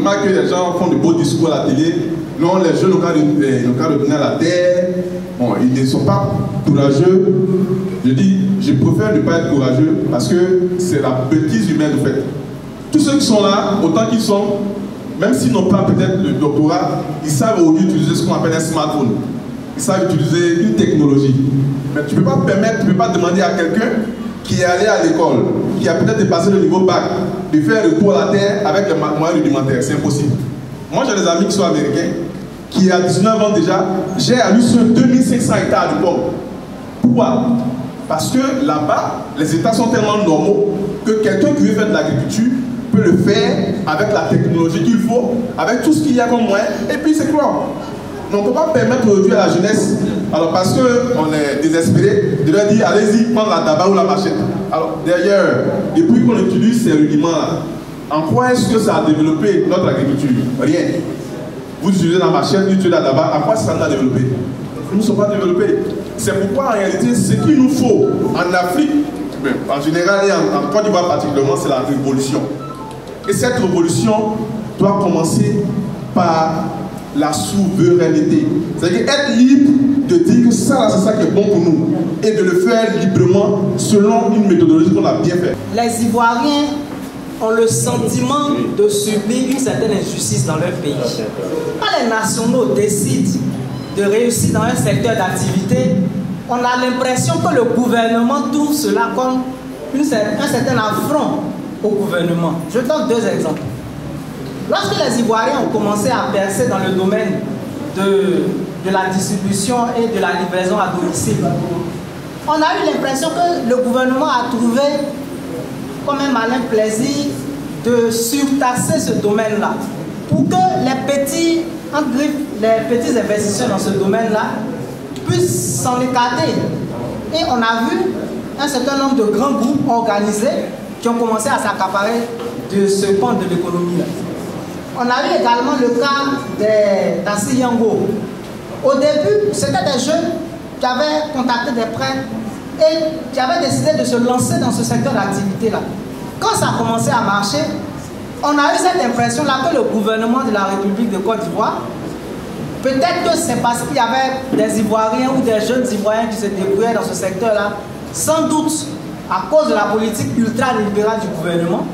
remarque que les gens font de beaux discours à la télé. Non, les jeunes, au cas de retourner à la terre, bon, ils ne sont pas courageux. Je dis, je préfère ne pas être courageux parce que c'est la bêtise humaine, en fait. Tous ceux qui sont là, autant qu'ils sont, même s'ils n'ont pas peut-être le doctorat, ils savent aujourd'hui utiliser ce qu'on appelle un smartphone. Ils savent utiliser une technologie. Mais tu ne peux pas permettre, tu ne peux pas demander à quelqu'un qui est allé à l'école, qui a peut-être dépassé le niveau bac, de faire le tour à la terre avec les moyens rudimentaires. C'est impossible. Moi, j'ai des amis qui sont américains, qui à 19 ans déjà, j'ai à lui sur 2500 hectares de pommes. Pourquoi? Parce que là-bas, les États sont tellement normaux que quelqu'un qui veut faire de l'agriculture peut le faire avec la technologie qu'il faut, avec tout ce qu'il y a comme moyen, et puis c'est quoi? Donc on ne peut pas permettre aujourd'hui à la jeunesse, alors parce qu'on est désespéré, de leur dire allez-y, prendre la tabac ou la machette. Alors d'ailleurs, depuis qu'on utilise ces rudiments-là, en quoi est-ce que ça a développé notre agriculture? Rien. Vous utilisez la machette, vous utilisez la tabac, à quoi ça a développé? Nous ne sommes pas développés. C'est pourquoi en réalité, ce qu'il nous faut en Afrique, en général et en Côte d'Ivoire particulièrement, c'est la révolution. Et cette révolution doit commencer par la souveraineté. C'est-à-dire être libre de dire que ça, c'est ça qui est bon pour nous. Et de le faire librement selon une méthodologie qu'on a bien faite. Les Ivoiriens ont le sentiment de subir une certaine injustice dans leur pays. Quand les nationaux décident de réussir dans un secteur d'activité, on a l'impression que le gouvernement trouve cela comme un certain affront au gouvernement. Je donne deux exemples. Lorsque les Ivoiriens ont commencé à percer dans le domaine de la distribution et de la livraison à domicile, on a eu l'impression que le gouvernement a trouvé comme un malin plaisir de surtasser ce domaine-là pour que les petits investisseurs dans ce domaine-là puissent s'en écarter. Et on a vu un certain nombre de grands groupes organisés qui ont commencé à s'accaparer de ce pan de l'économie-là. On a eu également le cas d'Assi Yango. Au début, c'était des jeunes qui avaient contacté des prêts et qui avaient décidé de se lancer dans ce secteur d'activité-là. Quand ça a commencé à marcher, on a eu cette impression-là que le gouvernement de la République de Côte d'Ivoire, peut-être que c'est parce qu'il y avait des Ivoiriens ou des jeunes Ivoiriens qui se débrouillaient dans ce secteur-là, sans doute à cause de la politique ultra-libérale du gouvernement,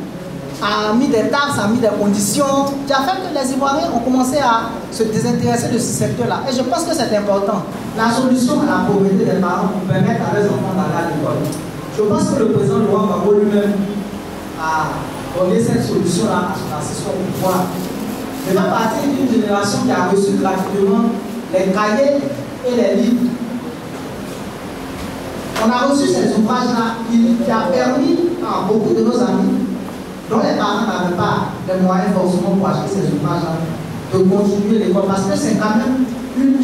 a mis des taxes, a mis des conditions, qui a fait que les Ivoiriens ont commencé à se désintéresser de ce secteur-là. Et je pense que c'est important. La solution à la pauvreté des parents pour permettre à leurs enfants d'aller à l'école. Je pense que le président Laurent Gbagbo lui-même a donné cette solution-là à son assistant au pouvoir. Je fais partie d'une génération qui a reçu gratuitement les cahiers et les livres. On a reçu ces ouvrages-là qui a permis à beaucoup de nos amis dont les parents n'avaient pas les moyens forcément pour acheter ces ouvrages-là, de continuer l'école, parce que c'est quand même une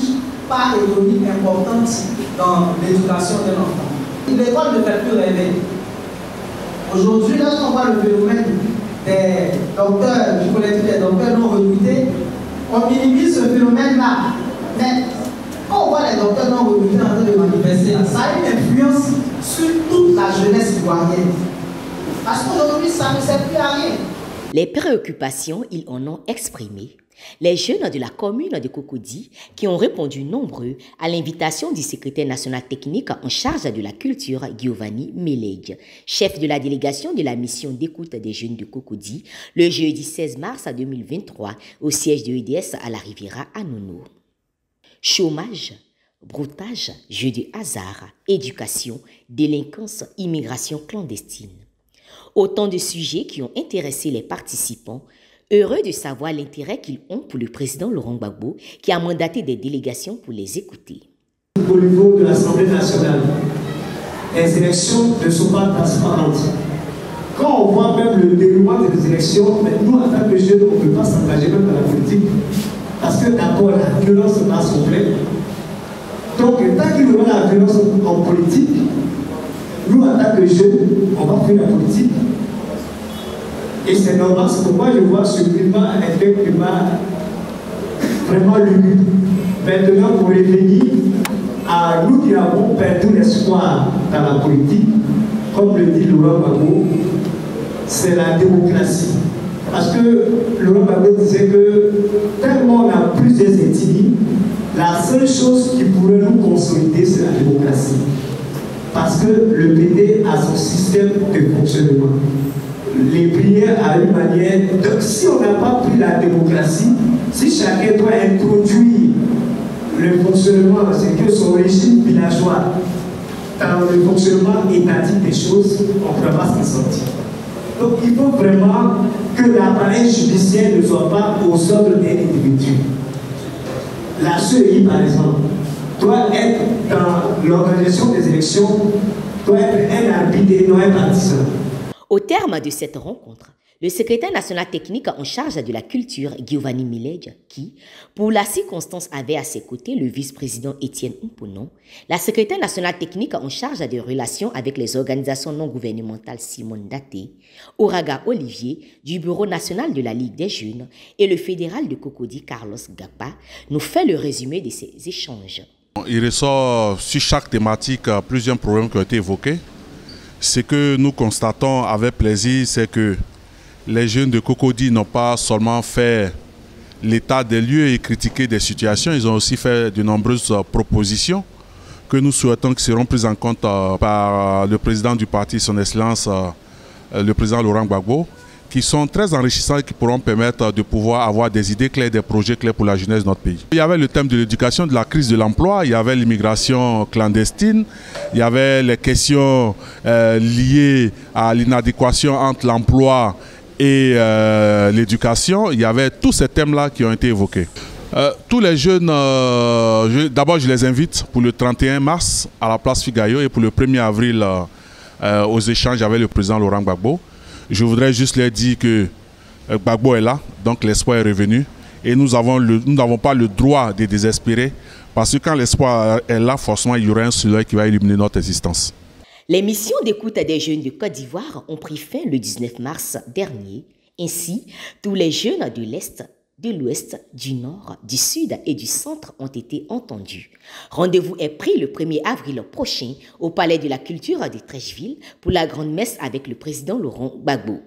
part économique importante dans l'éducation de l'enfant. L'école ne fait plus rêver. Aujourd'hui, lorsqu'on voit le phénomène des docteurs, du collectif des docteurs non recrutés, on minimise ce phénomène-là. Mais quand on voit les docteurs non recrutés en train de manifester, ça a une influence sur toute la jeunesse ivoirienne. Parce qu'aujourd'hui, ça ne sert plus à rien. Les préoccupations, ils en ont exprimé. Les jeunes de la commune de Cocody qui ont répondu nombreux à l'invitation du secrétaire national technique en charge de la culture, Giovanni Meleg, chef de la délégation de la mission d'écoute des jeunes de Cocody, le jeudi 16 mars 2023 au siège de EDS à la Riviera à Nono. Chômage, broutage, jeu de hasard, éducation, délinquance, immigration clandestine. Autant de sujets qui ont intéressé les participants, heureux de savoir l'intérêt qu'ils ont pour le président Laurent Gbagbo, qui a mandaté des délégations pour les écouter. Au niveau de l'Assemblée nationale, les élections ne sont pas transparentes. Quand on voit même le déroulement des élections, nous, en tant que jeunes, on ne peut pas s'engager même dans la politique. Parce que d'abord, la violence va s'ouvrir. Donc, tant qu'il y aura la violence en politique, nous, en tant que jeunes, on va faire la politique. Et c'est normal, c'est pourquoi je vois ce climat être un climat vraiment lugubre. Maintenant, pour revenir à nous qui avons perdu l'espoir dans la politique, comme le dit Laurent Gbagbo, c'est la démocratie. Parce que Laurent Gbagbo disait que tellement on a plusieurs ethnies, la seule chose qui pourrait nous consolider, c'est la démocratie. Parce que le PD a son système de fonctionnement. Les prières à une manière. Donc si on n'a pas pris la démocratie, si chacun doit introduire le fonctionnement, c'est que son régime villageois, dans le fonctionnement étatique des choses, on ne peut pas s'en sortir. Donc il faut vraiment que l'appareil judiciaire ne soit pas au centre d'un individu. La CEI, par exemple, doit être dans l'organisation des élections, doit être un arbitre et non un partisan. Au terme de cette rencontre, le secrétaire national technique en charge de la culture, Giovanni Milledge, qui, pour la circonstance, avait à ses côtés le vice-président Étienne Mponon, la secrétaire nationale technique en charge des relations avec les organisations non gouvernementales Simone Daté, Oraga Olivier, du Bureau national de la Ligue des jeunes et le fédéral de Cocody Carlos Gapa, nous fait le résumé de ces échanges. Il ressort sur chaque thématique plusieurs problèmes qui ont été évoqués. Ce que nous constatons avec plaisir, c'est que les jeunes de Cocody n'ont pas seulement fait l'état des lieux et critiqué des situations, ils ont aussi fait de nombreuses propositions que nous souhaitons qui seront prises en compte par le président du parti, son Excellence, le président Laurent Gbagbo, qui sont très enrichissants et qui pourront permettre de pouvoir avoir des idées claires, des projets clairs pour la jeunesse de notre pays. Il y avait le thème de l'éducation, de la crise de l'emploi, il y avait l'immigration clandestine, il y avait les questions liées à l'inadéquation entre l'emploi et l'éducation. Il y avait tous ces thèmes-là qui ont été évoqués. Tous les jeunes, d'abord je les invite pour le 31 mars à la place Figayo et pour le 1er avril aux échanges avec le président Laurent Gbagbo. Je voudrais juste leur dire que Gbagbo est là, donc l'espoir est revenu. Et nous n'avons pas le droit de désespérer, parce que quand l'espoir est là, forcément, il y aura un soleil qui va illuminer notre existence. Les missions d'écoute des jeunes de Côte d'Ivoire ont pris fin le 19 mars dernier. Ainsi, tous les jeunes de l'Est, de l'Ouest, du Nord, du Sud et du Centre ont été entendus. Rendez-vous est pris le 1er avril prochain au Palais de la Culture de Treichville pour la grande messe avec le président Laurent Gbagbo.